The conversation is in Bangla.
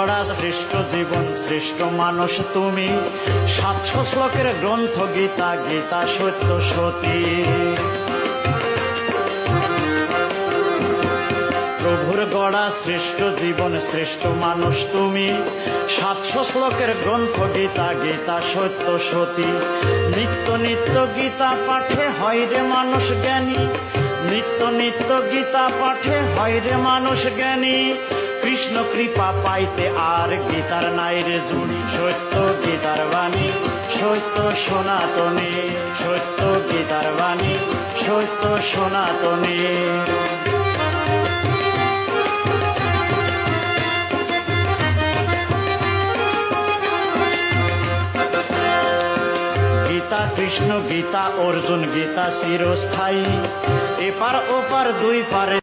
গড়া শ্রেষ্ঠ জীবন শ্রেষ্ঠ মানুষ তুমি, 700 শ্লোকের গ্রন্থ গীতা, গীতা সত্য সতী। প্রভুর গড়া শ্রেষ্ঠ জীবন শ্রেষ্ঠ মানুষ তুমি, 700 শ্লোকের গ্রন্থ গীতা, গীতা সত্য সতী। নিত্য নিত্য গীতা পাঠে হয় রে মানুষ জ্ঞানী, নিত্য নিত্য গীতা পাঠে হয় রে মানুষ জ্ঞানী। কৃষ্ণ কৃপা পাইতে আর গীতার নাই রে জুড়ি, সত্য গীতার বাণী সত্য সনাতনী, সত্য গীতার বাণী সত্য সনাতনী। গীতা কৃষ্ণ গীতা অর্জুন, গীতা চিরস্থায়ী, এপার ওপার দুই পারে